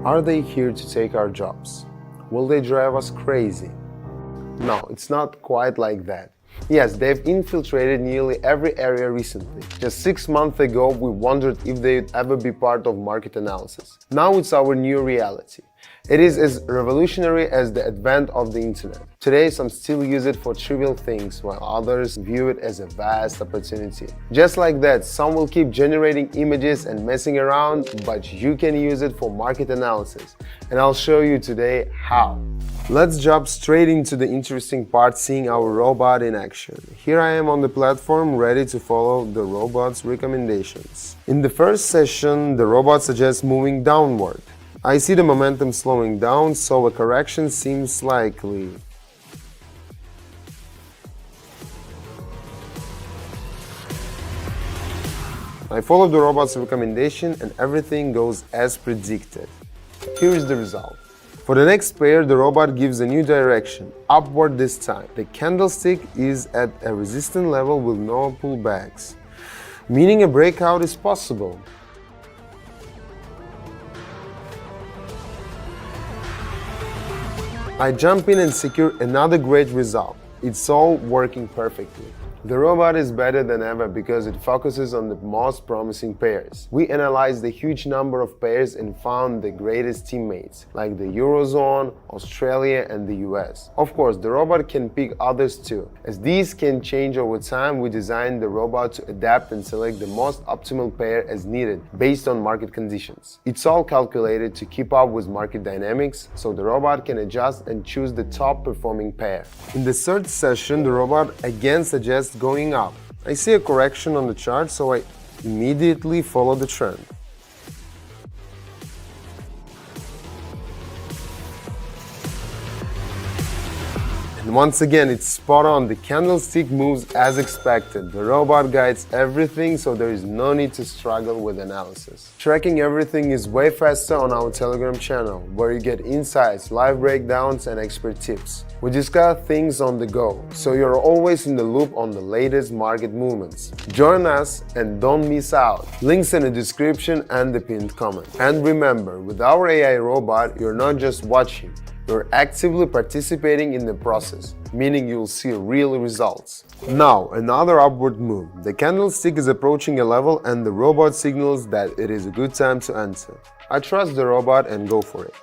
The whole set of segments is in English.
Are they here to take our jobs? Will they drive us crazy? No, it's not quite like that. Yes, they've infiltrated nearly every area recently. Just 6 months ago, we wondered if they'd ever be part of market analysis. Now it's our new reality. It is as revolutionary as the advent of the internet. Today, some still use it for trivial things, while others view it as a vast opportunity. Just like that, some will keep generating images and messing around, but you can use it for market analysis. And I'll show you today how. Let's jump straight into the interesting part, seeing our robot in action. Here I am on the platform, ready to follow the robot's recommendations. In the first session, the robot suggests moving downward. I see the momentum slowing down, so a correction seems likely. I follow the robot's recommendation and everything goes as predicted. Here is the result. For the next pair, the robot gives a new direction, upward this time. The candlestick is at a resistance level with no pullbacks, meaning a breakout is possible. I jump in and secure another great result. It's all working perfectly. The robot is better than ever because it focuses on the most promising pairs. We analyzed a huge number of pairs and found the greatest teammates, like the Eurozone, Australia, and the US. Of course, the robot can pick others too. As these can change over time, we designed the robot to adapt and select the most optimal pair as needed, based on market conditions. It's all calculated to keep up with market dynamics, so the robot can adjust and choose the top performing pair. In the third session, the robot again suggests going up. I see a correction on the chart, so I immediately follow the trend. And once again, it's spot on. The candlestick moves as expected. The robot guides everything, so there is no need to struggle with analysis. Tracking everything is way faster on our Telegram channel, where you get insights, live breakdowns, and expert tips. We discuss things on the go, so you're always in the loop on the latest market movements. Join us and don't miss out. Links in the description and the pinned comment. And remember, with our AI robot, you're not just watching, you're actively participating in the process, meaning you'll see real results. Now, another upward move. The candlestick is approaching a level and the robot signals that it is a good time to enter. I trust the robot and go for it.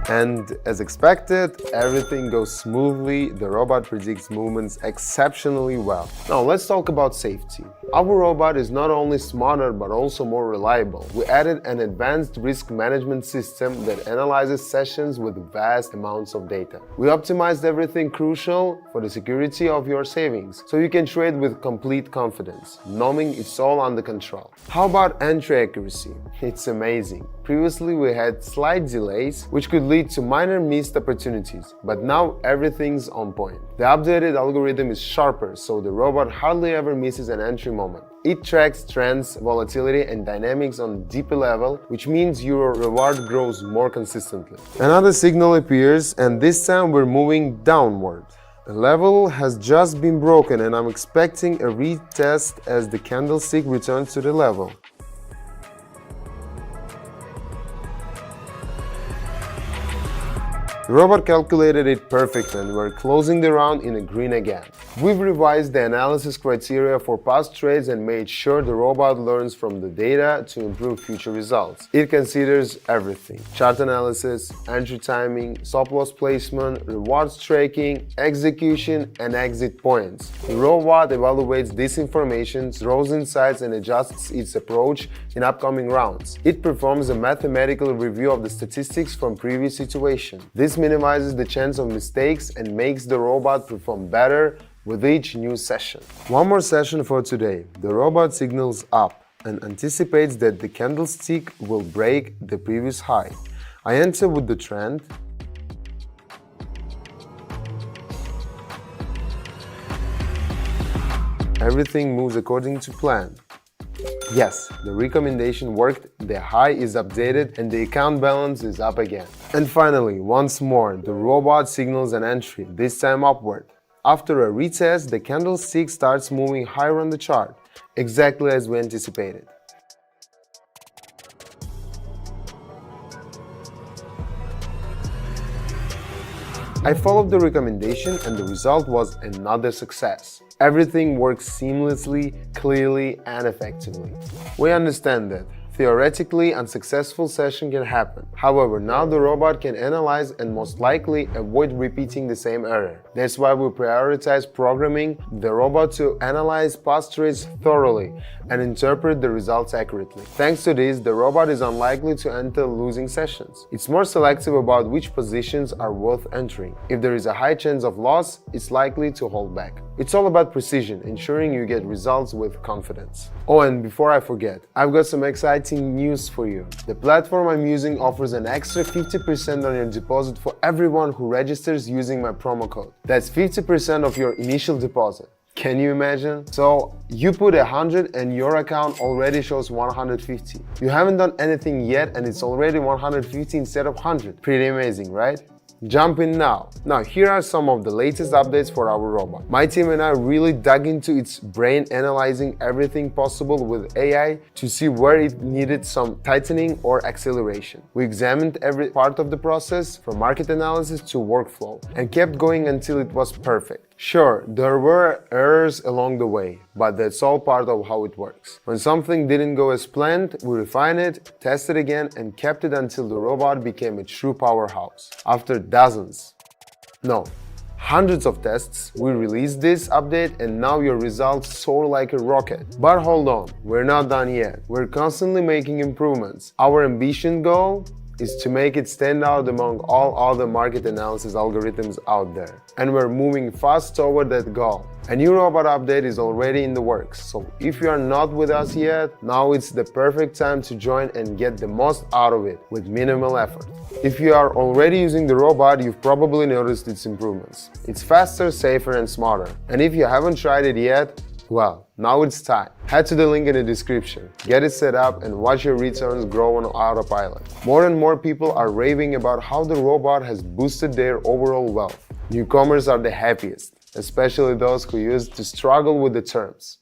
And as expected, everything goes smoothly. The robot predicts movements exceptionally well. Now let's talk about safety. Our robot is not only smarter but also more reliable. We added an advanced risk management system that analyzes sessions with vast amounts of data. We optimized everything crucial for the security of your savings, so you can trade with complete confidence, knowing it's all under control. How about entry accuracy? It's amazing. Previously, we had slight delays, which could lead to minor missed opportunities, but now everything's on point. The updated algorithm is sharper, so the robot hardly ever misses an entry moment. It tracks trends, volatility, and dynamics on a deeper level, which means your reward grows more consistently. Another signal appears, and this time we're moving downward. The level has just been broken, and I'm expecting a retest as the candlestick returns to the level. The robot calculated it perfectly and we're closing the round in a green again. We've revised the analysis criteria for past trades and made sure the robot learns from the data to improve future results. It considers everything: chart analysis, entry timing, stop-loss placement, rewards tracking, execution, and exit points. The robot evaluates this information, draws insights, and adjusts its approach in upcoming rounds. It performs a mathematical review of the statistics from previous situations. This minimizes the chance of mistakes and makes the robot perform better with each new session. One more session for today. The robot signals up and anticipates that the candlestick will break the previous high. I enter with the trend. Everything moves according to plan. Yes, the recommendation worked, the high is updated, and the account balance is up again. And finally, once more, the robot signals an entry, this time upward. After a retest, the candlestick starts moving higher on the chart, exactly as we anticipated. I followed the recommendation and the result was another success. Everything works seamlessly, clearly, and effectively. We understand that theoretically, unsuccessful session can happen. However, now the robot can analyze and most likely avoid repeating the same error. That's why we prioritize programming the robot to analyze past trades thoroughly and interpret the results accurately. Thanks to this, the robot is unlikely to enter losing sessions. It's more selective about which positions are worth entering. If there is a high chance of loss, it's likely to hold back. It's all about precision, ensuring you get results with confidence. Oh, and before I forget, I've got some exciting news for you. The platform I'm using offers an extra 50% on your deposit for everyone who registers using my promo code. That's 50% of your initial deposit. Can you imagine? So you put 100 and your account already shows 150. You haven't done anything yet and it's already 150 instead of 100. Pretty amazing, right? Jump in now. Now, here are some of the latest updates for our robot. My team and I really dug into its brain, analyzing everything possible with AI to see where it needed some tightening or acceleration. We examined every part of the process, from market analysis to workflow, and kept going until it was perfect. Sure, there were errors along the way, but that's all part of how it works. When something didn't go as planned, we refined it, tested again, and kept it until the robot became a true powerhouse. After hundreds of tests, we released this update and now your results soar like a rocket. But hold on, we're not done yet. We're constantly making improvements. Our ambition goal is to make it stand out among all other market analysis algorithms out there. And we're moving fast toward that goal. A new robot update is already in the works, so if you are not with us yet, now it's the perfect time to join and get the most out of it with minimal effort. If you are already using the robot, you've probably noticed its improvements. It's faster, safer, and smarter. And if you haven't tried it yet, well, now it's time. Head to the link in the description, get it set up, and watch your returns grow on autopilot. More and more people are raving about how the robot has boosted their overall wealth. Newcomers are the happiest, especially those who used to struggle with the terms.